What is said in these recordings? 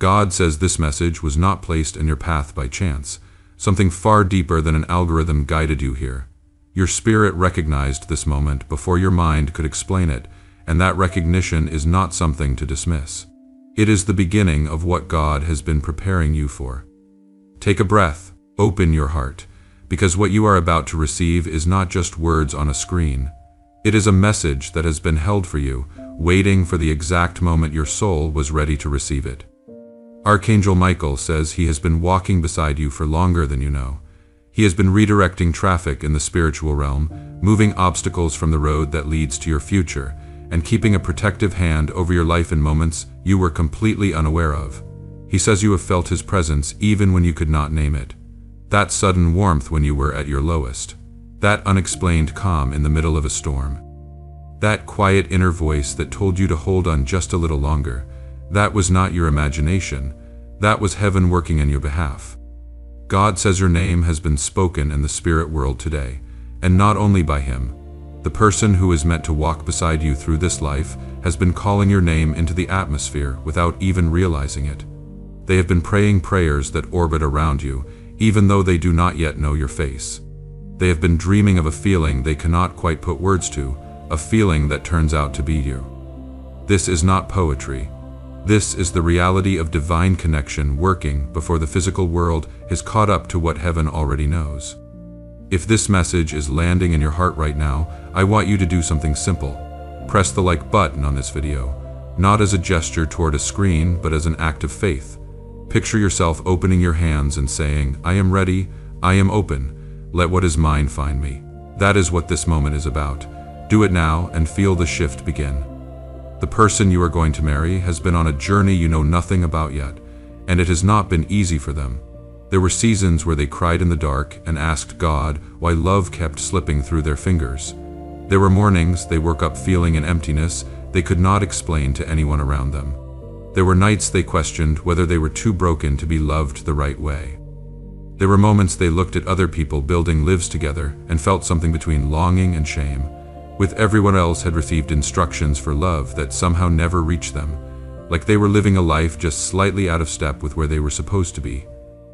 God says this message was not placed in your path by chance. Something far deeper than an algorithm guided you here. Your spirit recognized this moment before your mind could explain it, and that recognition is not something to dismiss. It is the beginning of what God has been preparing you for. Take a breath, open your heart, because what you are about to receive is not just words on a screen. It is a message that has been held for you, waiting for the exact moment your soul was ready to receive it. Archangel Michael says he has been walking beside you for longer than you know. He has been redirecting traffic in the spiritual realm, moving obstacles from the road that leads to your future, and keeping a protective hand over your life in moments you were completely unaware of. He says you have felt his presence even when you could not name it. That sudden warmth when you were at your lowest. That unexplained calm in the middle of a storm. That quiet inner voice that told you to hold on just a little longer. That was not your imagination. That was heaven working on your behalf. God says your name has been spoken in the spirit world today, and not only by him. The person who is meant to walk beside you through this life has been calling your name into the atmosphere without even realizing it. They have been praying prayers that orbit around you, even though they do not yet know your face. They have been dreaming of a feeling they cannot quite put words to, a feeling that turns out to be you. This is not poetry. This is the reality of divine connection working before the physical world is caught up to what heaven already knows. If this message is landing in your heart right now, I want you to do something simple. Press the like button on this video, not as a gesture toward a screen, but as an act of faith. Picture yourself opening your hands and saying, I am ready, I am open, let what is mine find me. That is what this moment is about. Do it now and feel the shift begin. The person you are going to marry has been on a journey you know nothing about yet, and it has not been easy for them. There were seasons where they cried in the dark and asked God why love kept slipping through their fingers. There were mornings they woke up feeling an emptiness they could not explain to anyone around them. There were nights they questioned whether they were too broken to be loved the right way. There were moments they looked at other people building lives together and felt something between longing and shame, with everyone else had received instructions for love that somehow never reached them, like they were living a life just slightly out of step with where they were supposed to be.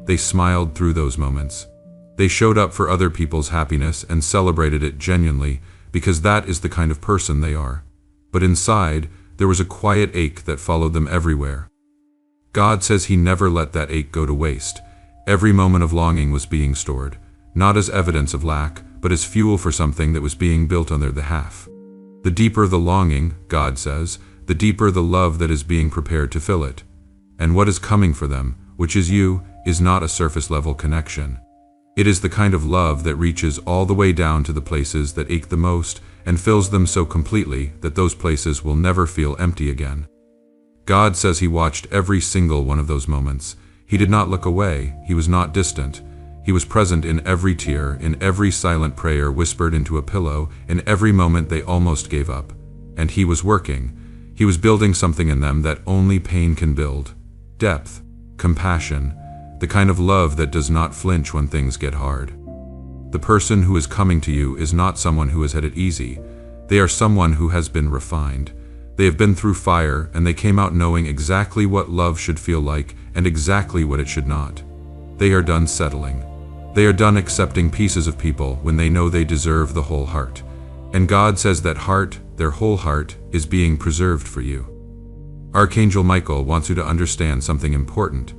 They smiled through those moments. They showed up for other people's happiness and celebrated it genuinely, because that is the kind of person they are. But inside, there was a quiet ache that followed them everywhere. God says he never let that ache go to waste. Every moment of longing was being stored, not as evidence of lack, but as fuel for something that was being built on their behalf. The deeper the longing, God says, the deeper the love that is being prepared to fill it. And what is coming for them, which is you, is not a surface-level connection. It is the kind of love that reaches all the way down to the places that ache the most and fills them so completely that those places will never feel empty again. God says he watched every single one of those moments. He did not look away, he was not distant. He was present in every tear, in every silent prayer whispered into a pillow, in every moment they almost gave up. And he was working. He was building something in them that only pain can build. Depth, compassion, the kind of love that does not flinch when things get hard. The person who is coming to you is not someone who has had it easy. They are someone who has been refined. They have been through fire, and they came out knowing exactly what love should feel like and exactly what it should not. They are done settling. They are done accepting pieces of people when they know they deserve the whole heart. And God says that heart, their whole heart, is being preserved for you. Archangel Michael wants you to understand something important.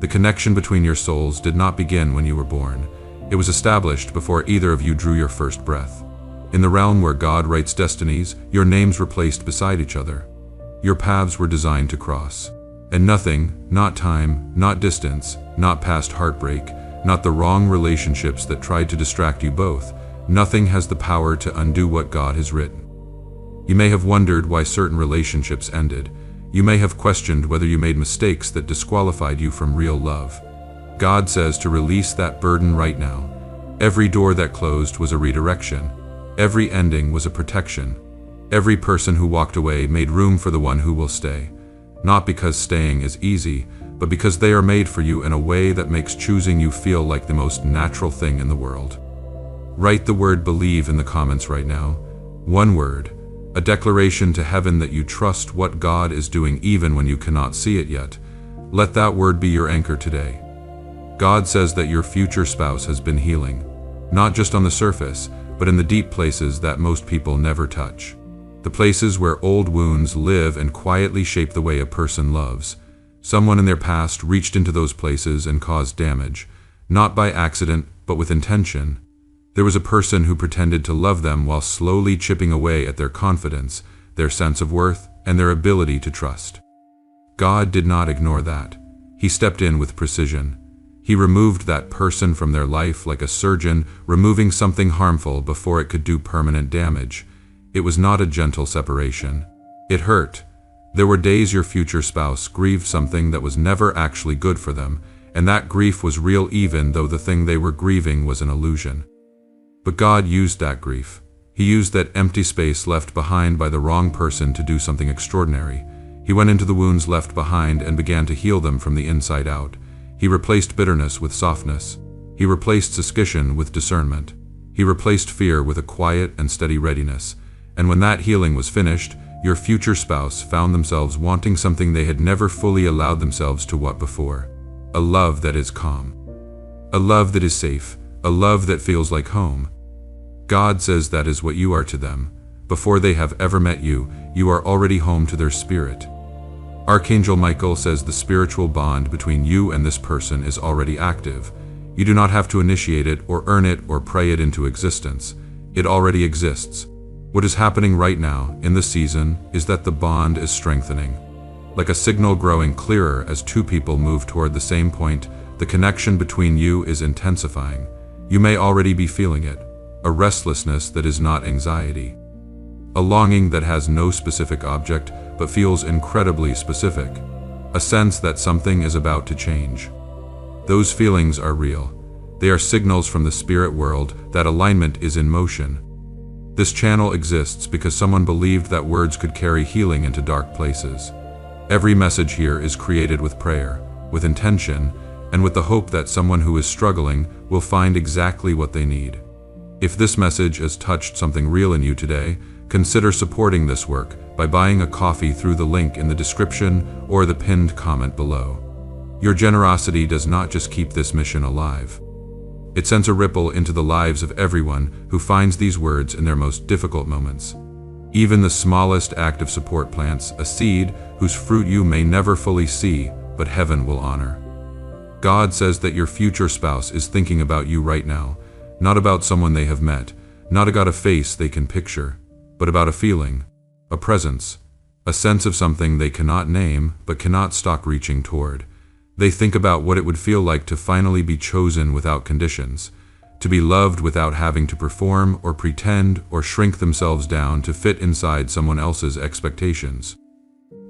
The connection between your souls did not begin when you were born. It was established before either of you drew your first breath. In the realm where God writes destinies, your names were placed beside each other. Your paths were designed to cross. And nothing, not time, not distance, not past heartbreak, not the wrong relationships that tried to distract you both, nothing has the power to undo what God has written. You may have wondered why certain relationships ended. You may have questioned whether you made mistakes that disqualified you from real love. God says to release that burden right now. Every door that closed was a redirection. Every ending was a protection. Every person who walked away made room for the one who will stay. Not because staying is easy, but because they are made for you in a way that makes choosing you feel like the most natural thing in the world. Write the word believe in the comments right now. One word, a declaration to heaven that you trust what God is doing even when you cannot see it yet. Let that word be your anchor today. God says that your future spouse has been healing, not just on the surface, but in the deep places that most people never touch. The places where old wounds live and quietly shape the way a person loves. Someone in their past reached into those places and caused damage, not by accident, but with intention. There was a person who pretended to love them while slowly chipping away at their confidence, their sense of worth, and their ability to trust. God did not ignore that. He stepped in with precision. He removed that person from their life like a surgeon removing something harmful before it could do permanent damage. It was not a gentle separation. It hurt. There were days your future spouse grieved something that was never actually good for them, and that grief was real even though the thing they were grieving was an illusion. But God used that grief. He used that empty space left behind by the wrong person to do something extraordinary. He went into the wounds left behind and began to heal them from the inside out. He replaced bitterness with softness. He replaced suspicion with discernment. He replaced fear with a quiet and steady readiness. And when that healing was finished, your future spouse found themselves wanting something they had never fully allowed themselves to want before. A love that is calm. A love that is safe. A love that feels like home. God says that is what you are to them. Before they have ever met you, you are already home to their spirit. Archangel Michael says the spiritual bond between you and this person is already active. You do not have to initiate it or earn it or pray it into existence. It already exists. What is happening right now, in this season, is that the bond is strengthening. Like a signal growing clearer as two people move toward the same point, the connection between you is intensifying. You may already be feeling it. A restlessness that is not anxiety. A longing that has no specific object, but feels incredibly specific. A sense that something is about to change. Those feelings are real. They are signals from the spirit world that alignment is in motion. This channel exists because someone believed that words could carry healing into dark places. Every message here is created with prayer, with intention, and with the hope that someone who is struggling will find exactly what they need. If this message has touched something real in you today, consider supporting this work by buying a coffee through the link in the description or the pinned comment below. Your generosity does not just keep this mission alive. It sends a ripple into the lives of everyone who finds these words in their most difficult moments. Even the smallest act of support plants a seed whose fruit you may never fully see, but heaven will honor. God says that your future spouse is thinking about you right now, not about someone they have met, not about a face they can picture, but about a feeling, a presence, a sense of something they cannot name but cannot stop reaching toward. They think about what it would feel like to finally be chosen without conditions, to be loved without having to perform or pretend or shrink themselves down to fit inside someone else's expectations.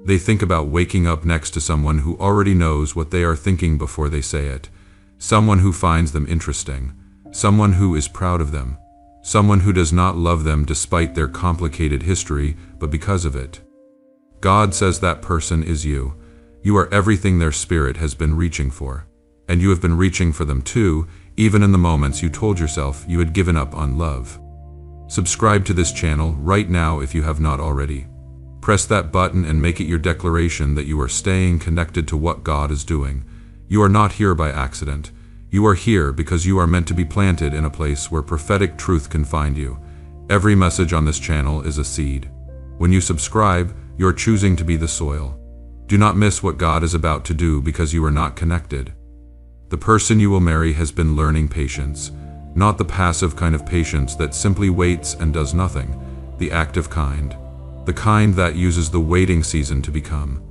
They think about waking up next to someone who already knows what they are thinking before they say it, someone who finds them interesting, someone who is proud of them, someone who does not love them despite their complicated history, but because of it. God says that person is you. You are everything their spirit has been reaching for. And you have been reaching for them too, even in the moments you told yourself you had given up on love. Subscribe to this channel right now if you have not already. Press that button and make it your declaration that you are staying connected to what God is doing. You are not here by accident. You are here because you are meant to be planted in a place where prophetic truth can find you. Every message on this channel is a seed. When you subscribe, you are choosing to be the soil. Do not miss what God is about to do because you are not connected. The person you will marry has been learning patience, not the passive kind of patience that simply waits and does nothing, the active kind, the kind that uses the waiting season to become.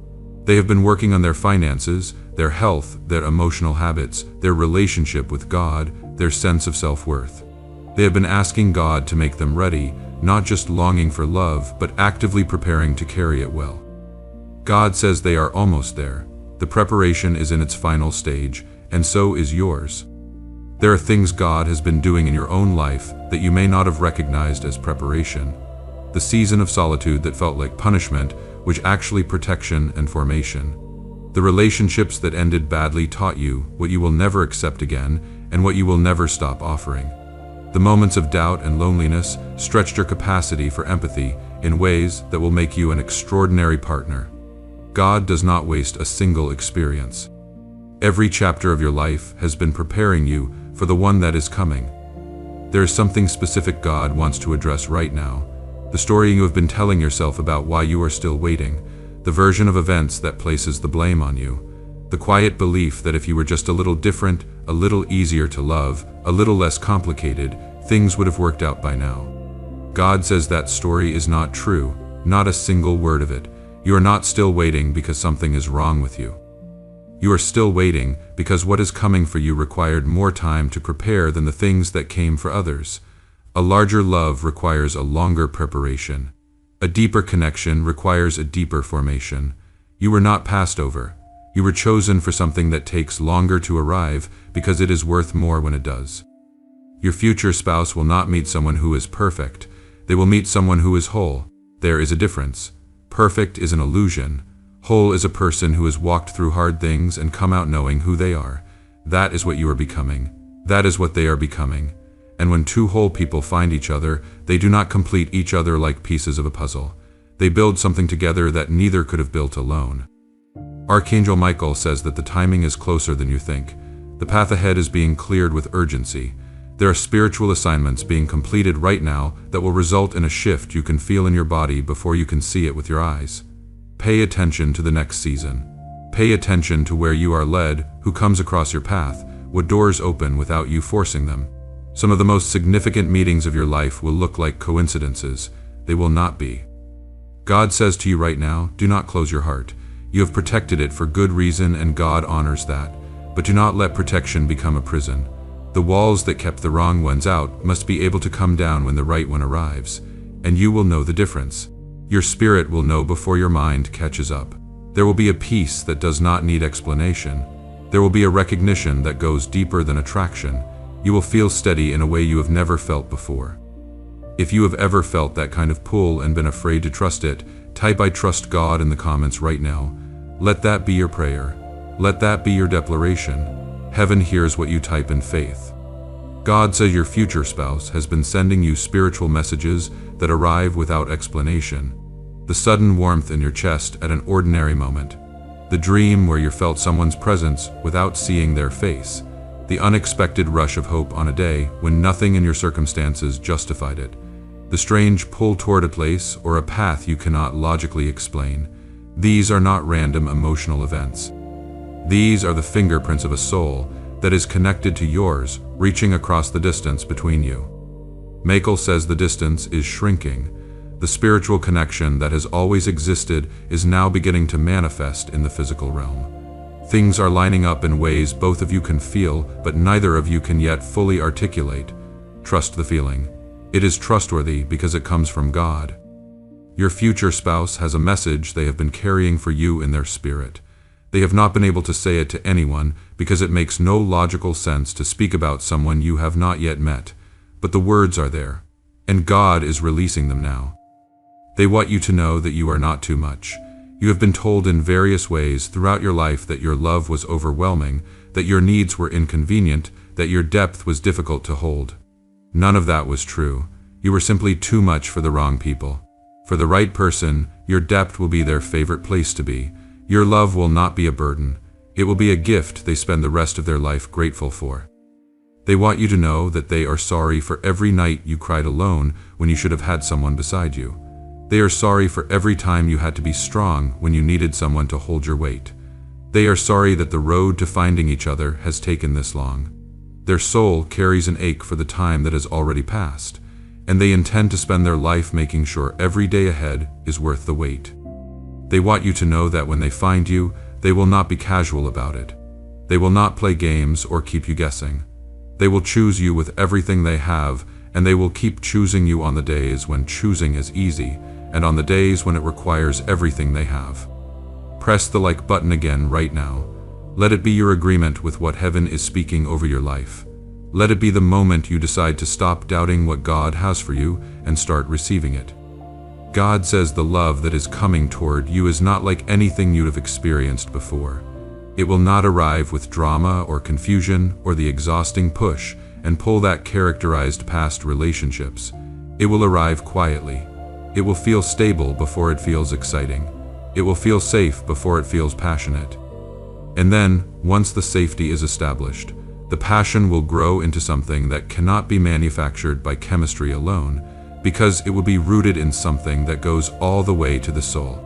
They have been working on their finances, their health, their emotional habits, their relationship with God, their sense of self-worth. They have been asking God to make them ready, not just longing for love, but actively preparing to carry it well. God says they are almost there. The preparation is in its final stage, and so is yours. There are things God has been doing in your own life that you may not have recognized as preparation. The season of solitude that felt like punishment, which actually protection and formation. The relationships that ended badly taught you what you will never accept again and what you will never stop offering. The moments of doubt and loneliness stretched your capacity for empathy in ways that will make you an extraordinary partner. God does not waste a single experience. Every chapter of your life has been preparing you for the one that is coming. There is something specific God wants to address right now. The story you have been telling yourself about why you are still waiting, the version of events that places the blame on you, the quiet belief that if you were just a little different, a little easier to love, a little less complicated, things would have worked out by now. God says that story is not true, not a single word of it. You are not still waiting because something is wrong with you. You are still waiting because what is coming for you required more time to prepare than the things that came for others. A larger love requires a longer preparation. A deeper connection requires a deeper formation. You were not passed over. You were chosen for something that takes longer to arrive because it is worth more when it does. Your future spouse will not meet someone who is perfect. They will meet someone who is whole. There is a difference. Perfect is an illusion. Whole is a person who has walked through hard things and come out knowing who they are. That is what you are becoming. That is what they are becoming. And when two whole people find each other, they do not complete each other like pieces of a puzzle. They build something together that neither could have built alone. Archangel Michael says that the timing is closer than you think. The path ahead is being cleared with urgency. There are spiritual assignments being completed right now that will result in a shift you can feel in your body before you can see it with your eyes. Pay attention to the next season. Pay attention to where you are led, who comes across your path, what doors open without you forcing them. Some of the most significant meetings of your life will look like coincidences. They will not be. God says to you right now, do not close your heart. You have protected it for good reason and God honors that. But do not let protection become a prison. The walls that kept the wrong ones out must be able to come down when the right one arrives. And you will know the difference. Your spirit will know before your mind catches up. There will be a peace that does not need explanation. There will be a recognition that goes deeper than attraction. You will feel steady in a way you have never felt before. If you have ever felt that kind of pull and been afraid to trust it, type "I trust God" in the comments right now. Let that be your prayer. Let that be your declaration. Heaven hears what you type in faith. God says your future spouse has been sending you spiritual messages that arrive without explanation. The sudden warmth in your chest at an ordinary moment. The dream where you felt someone's presence without seeing their face. The unexpected rush of hope on a day when nothing in your circumstances justified it. The strange pull toward a place or a path you cannot logically explain. These are not random emotional events. These are the fingerprints of a soul that is connected to yours, reaching across the distance between you. Michael says the distance is shrinking. The spiritual connection that has always existed is now beginning to manifest in the physical realm. Things are lining up in ways both of you can feel, but neither of you can yet fully articulate. Trust the feeling. It is trustworthy because it comes from God. Your future spouse has a message they have been carrying for you in their spirit. They have not been able to say it to anyone because it makes no logical sense to speak about someone you have not yet met. But the words are there, and God is releasing them now. They want you to know that you are not too much. You have been told in various ways throughout your life that your love was overwhelming, that your needs were inconvenient, that your depth was difficult to hold. None of that was true. You were simply too much for the wrong people. For the right person, your depth will be their favorite place to be. Your love will not be a burden. It will be a gift they spend the rest of their life grateful for. They want you to know that they are sorry for every night you cried alone when you should have had someone beside you. They are sorry for every time you had to be strong when you needed someone to hold your weight. They are sorry that the road to finding each other has taken this long. Their soul carries an ache for the time that has already passed, and they intend to spend their life making sure every day ahead is worth the wait. They want you to know that when they find you, they will not be casual about it. They will not play games or keep you guessing. They will choose you with everything they have, and they will keep choosing you on the days when choosing is easy, and on the days when it requires everything they have. Press the like button again right now. Let it be your agreement with what heaven is speaking over your life. Let it be the moment you decide to stop doubting what God has for you and start receiving it. God says the love that is coming toward you is not like anything you have experienced before. It will not arrive with drama or confusion or the exhausting push and pull that characterized past relationships. It will arrive quietly. It will feel stable before it feels exciting. It will feel safe before it feels passionate. And then, once the safety is established, the passion will grow into something that cannot be manufactured by chemistry alone, because it will be rooted in something that goes all the way to the soul.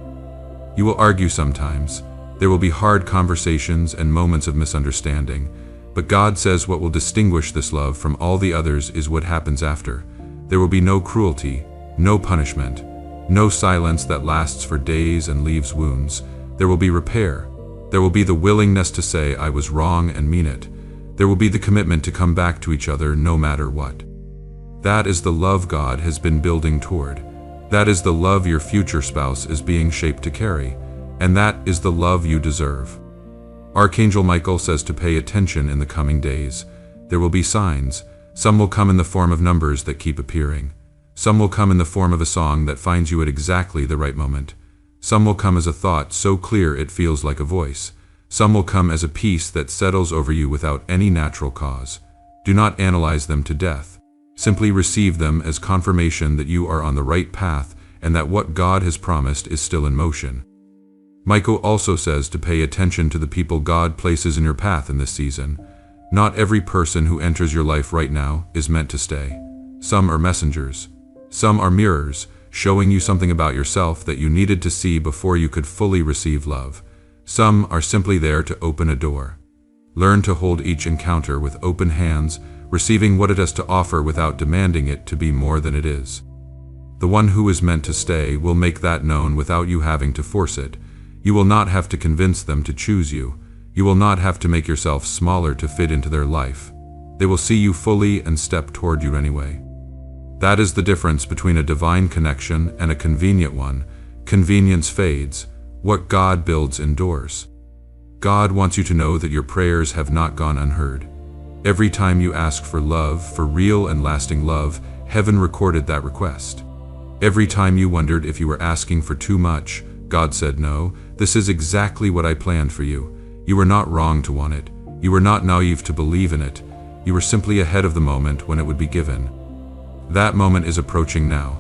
You will argue sometimes. There will be hard conversations and moments of misunderstanding, but God says what will distinguish this love from all the others is what happens after. There will be no cruelty, no punishment, no silence that lasts for days and leaves wounds. There will be repair. There will be the willingness to say, "I was wrong," and mean it. There will be the commitment to come back to each other no matter what. That is the love God has been building toward. That is the love your future spouse is being shaped to carry. And that is the love you deserve. Archangel Michael says to pay attention in the coming days. There will be signs. Some will come in the form of numbers that keep appearing. Some will come in the form of a song that finds you at exactly the right moment. Some will come as a thought so clear it feels like a voice. Some will come as a peace that settles over you without any natural cause. Do not analyze them to death. Simply receive them as confirmation that you are on the right path and that what God has promised is still in motion. Michael also says to pay attention to the people God places in your path in this season. Not every person who enters your life right now is meant to stay. Some are messengers. Some are mirrors, showing you something about yourself that you needed to see before you could fully receive love. Some are simply there to open a door. Learn to hold each encounter with open hands, receiving what it has to offer without demanding it to be more than it is. The one who is meant to stay will make that known without you having to force it. You will not have to convince them to choose you. You will not have to make yourself smaller to fit into their life. They will see you fully and step toward you anyway. That is the difference between a divine connection and a convenient one. Convenience fades. What God builds endures. God wants you to know that your prayers have not gone unheard. Every time you asked for love, for real and lasting love, heaven recorded that request. Every time you wondered if you were asking for too much, God said, "No, this is exactly what I planned for you." You were not wrong to want it. You were not naive to believe in it. You were simply ahead of the moment when it would be given. That moment is approaching now.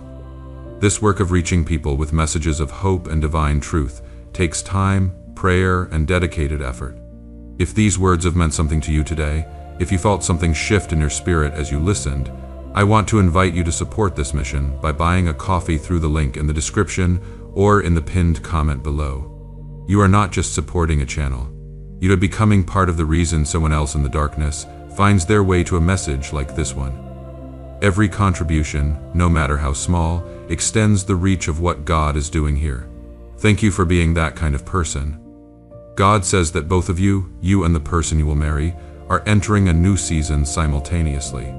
This work of reaching people with messages of hope and divine truth takes time, prayer, and dedicated effort. If these words have meant something to you today, if you felt something shift in your spirit as you listened, I want to invite you to support this mission by buying a coffee through the link in the description or in the pinned comment below. You are not just supporting a channel. You are becoming part of the reason someone else in the darkness finds their way to a message like this one. Every contribution, no matter how small, extends the reach of what God is doing here. Thank you for being that kind of person. God says that both of you and the person you will marry, are entering a new season simultaneously.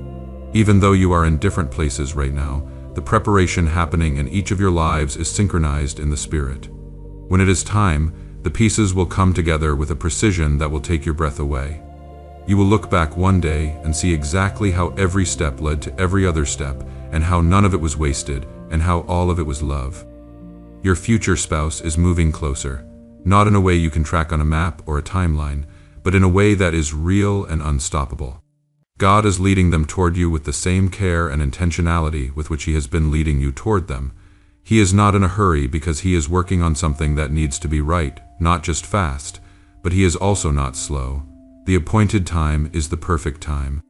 Even though you are in different places right now, the preparation happening in each of your lives is synchronized in the Spirit. When it is time, the pieces will come together with a precision that will take your breath away. You will look back one day and see exactly how every step led to every other step, and how none of it was wasted, and how all of it was love. Your future spouse is moving closer, not in a way you can track on a map or a timeline, but in a way that is real and unstoppable. God is leading them toward you with the same care and intentionality with which He has been leading you toward them. He is not in a hurry because He is working on something that needs to be right, not just fast, but He is also not slow. The appointed time is the perfect time.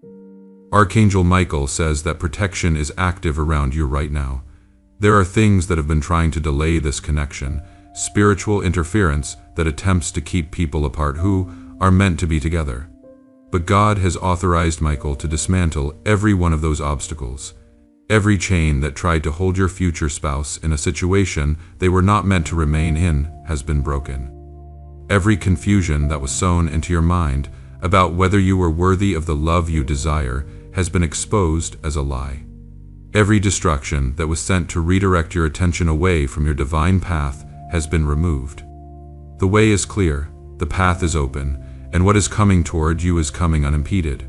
Archangel Michael says that protection is active around you right now. There are things that have been trying to delay this connection, spiritual interference that attempts to keep people apart who are meant to be together. But God has authorized Michael to dismantle every one of those obstacles. Every chain that tried to hold your future spouse in a situation they were not meant to remain in has been broken. Every confusion that was sown into your mind about whether you were worthy of the love you desire has been exposed as a lie. Every distraction that was sent to redirect your attention away from your divine path has been removed. The way is clear, the path is open, and what is coming toward you is coming unimpeded.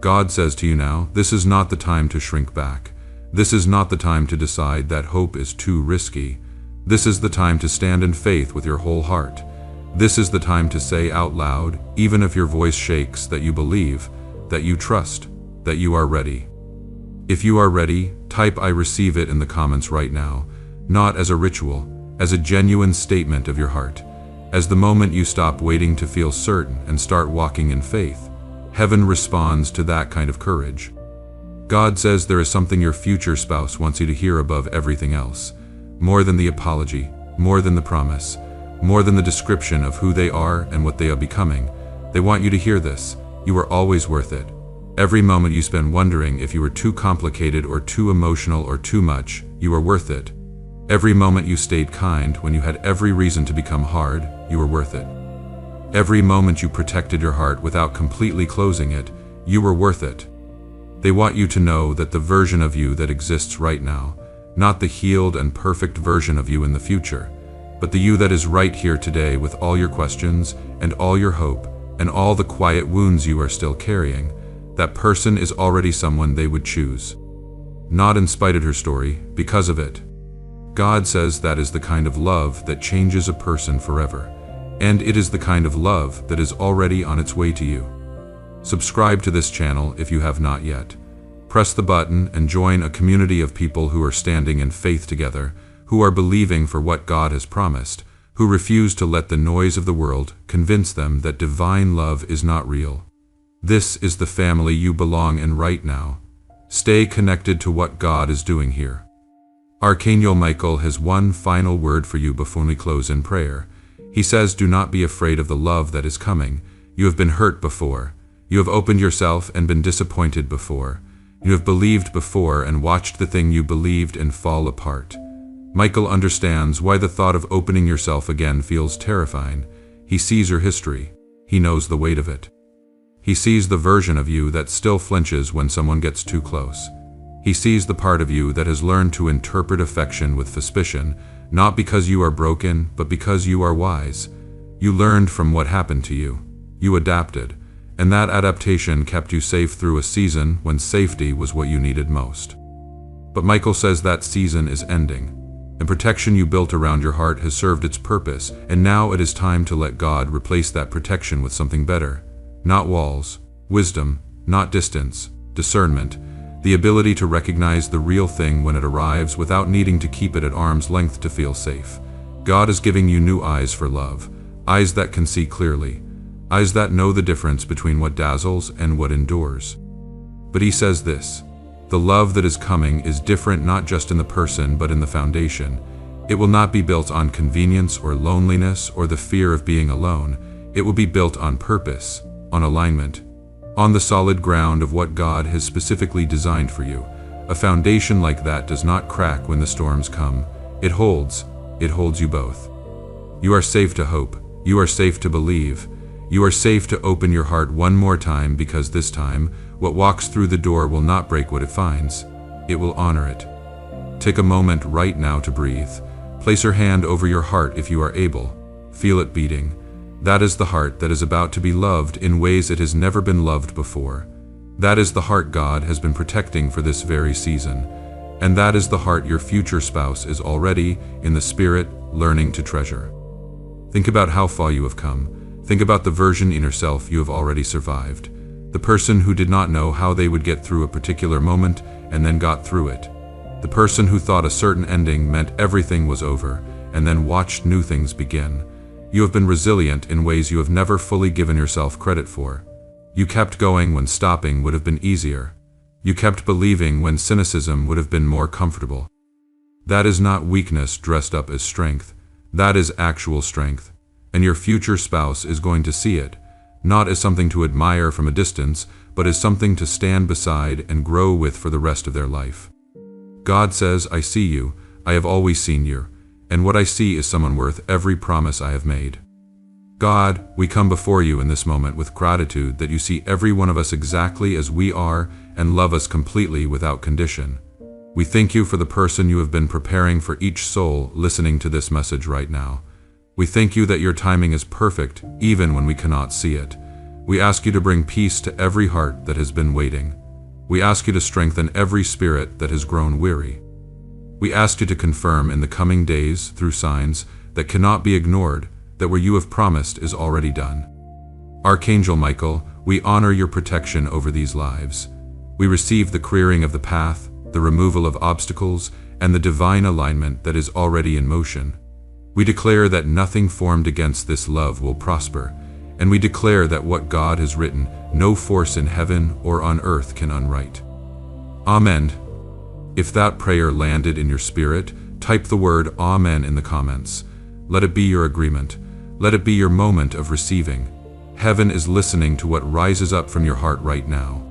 God says to you now, this is not the time to shrink back. This is not the time to decide that hope is too risky. This is the time to stand in faith with your whole heart. This is the time to say out loud, even if your voice shakes, that you believe, that you trust, that you are ready. If you are ready, type "I receive it" in the comments right now, not as a ritual, as a genuine statement of your heart. As the moment you stop waiting to feel certain and start walking in faith, heaven responds to that kind of courage. God says there is something your future spouse wants you to hear above everything else. More than the apology, more than the promise, more than the description of who they are and what they are becoming. They want you to hear this: you are always worth it. Every moment you spend wondering if you were too complicated or too emotional or too much, you are worth it. Every moment you stayed kind when you had every reason to become hard, you were worth it. Every moment you protected your heart without completely closing it, you were worth it. They want you to know that the version of you that exists right now, not the healed and perfect version of you in the future, but the you that is right here today with all your questions and all your hope and all the quiet wounds you are still carrying, that person is already someone they would choose. Not in spite of her story, because of it. God says that is the kind of love that changes a person forever, and it is the kind of love that is already on its way to you. Subscribe to this channel if you have not yet. Press the button and join a community of people who are standing in faith together, who are believing for what God has promised, who refuse to let the noise of the world convince them that divine love is not real. This is the family you belong in right now. Stay connected to what God is doing here. Archangel Michael has one final word for you before we close in prayer. He says, do not be afraid of the love that is coming. You have been hurt before. You have opened yourself and been disappointed before. You have believed before and watched the thing you believed in fall apart. Michael understands why the thought of opening yourself again feels terrifying. He sees your history. He knows the weight of it. He sees the version of you that still flinches when someone gets too close. He sees the part of you that has learned to interpret affection with suspicion, not because you are broken, but because you are wise. You learned from what happened to you. You adapted, and that adaptation kept you safe through a season when safety was what you needed most. But Michael says that season is ending, and protection you built around your heart has served its purpose, and now it is time to let God replace that protection with something better. Not walls, wisdom, not distance, discernment, the ability to recognize the real thing when it arrives without needing to keep it at arm's length to feel safe. God is giving you new eyes for love, eyes that can see clearly, eyes that know the difference between what dazzles and what endures. But he says this: the love that is coming is different not just in the person but in the foundation. It will not be built on convenience or loneliness or the fear of being alone. It will be built on purpose, on alignment, on the solid ground of what God has specifically designed for you. A foundation like that does not crack when the storms come. It holds you both. You are safe to hope. You are safe to believe. You are safe to open your heart one more time, because this time, what walks through the door will not break what it finds. It will honor it. Take a moment right now to breathe. Place your hand over your heart if you are able. Feel it beating. That is the heart that is about to be loved in ways it has never been loved before. That is the heart God has been protecting for this very season. And that is the heart your future spouse is already, in the spirit, learning to treasure. Think about how far you have come. Think about the version in yourself you have already survived. The person who did not know how they would get through a particular moment and then got through it. The person who thought a certain ending meant everything was over and then watched new things begin. You have been resilient in ways you have never fully given yourself credit for. You kept going when stopping would have been easier. You kept believing when cynicism would have been more comfortable. That is not weakness dressed up as strength. That is actual strength. And your future spouse is going to see it, not as something to admire from a distance, but as something to stand beside and grow with for the rest of their life. God says, I see you, I have always seen you, and what I see is someone worth every promise I have made. God, we come before you in this moment with gratitude that you see every one of us exactly as we are and love us completely without condition. We thank you for the person you have been preparing for each soul listening to this message right now. We thank you that your timing is perfect even when we cannot see it. We ask you to bring peace to every heart that has been waiting. We ask you to strengthen every spirit that has grown weary. We ask you to confirm in the coming days, through signs that cannot be ignored, that what you have promised is already done. Archangel Michael, we honor your protection over these lives. We receive the clearing of the path, the removal of obstacles, and the divine alignment that is already in motion. We declare that nothing formed against this love will prosper, and we declare that what God has written, no force in heaven or on earth can unwrite. Amen. If that prayer landed in your spirit, type the word Amen in the comments. Let it be your agreement. Let it be your moment of receiving. Heaven is listening to what rises up from your heart right now.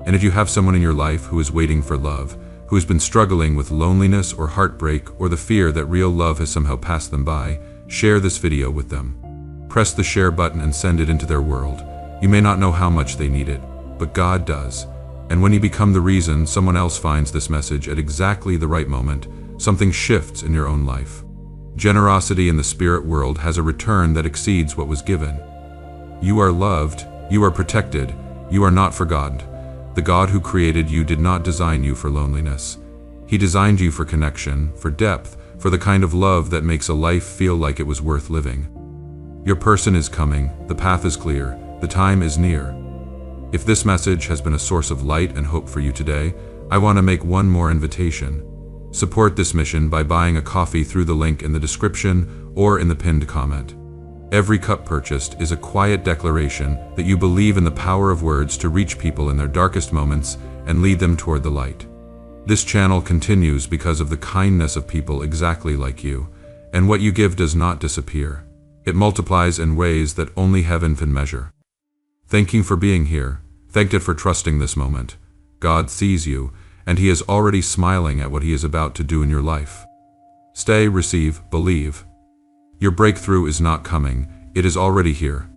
And if you have someone in your life who is waiting for love, who has been struggling with loneliness or heartbreak or the fear that real love has somehow passed them by, share this video with them. Press the share button and send it into their world. You may not know how much they need it, but God does. And when you become the reason someone else finds this message at exactly the right moment, something shifts in your own life. Generosity in the spirit world has a return that exceeds what was given. You are loved, you are protected, you are not forgotten. The God who created you did not design you for loneliness. He designed you for connection, for depth, for the kind of love that makes a life feel like it was worth living. Your person is coming, the path is clear, the time is near. If this message has been a source of light and hope for you today, I want to make one more invitation. Support this mission by buying a coffee through the link in the description or in the pinned comment. Every cup purchased is a quiet declaration that you believe in the power of words to reach people in their darkest moments and lead them toward the light. This channel continues because of the kindness of people exactly like you, and what you give does not disappear. It multiplies in ways that only heaven can measure. Thank you for being here. Thank you for trusting this moment. God sees you, and He is already smiling at what He is about to do in your life. Stay, receive, believe. Your breakthrough is not coming, it is already here.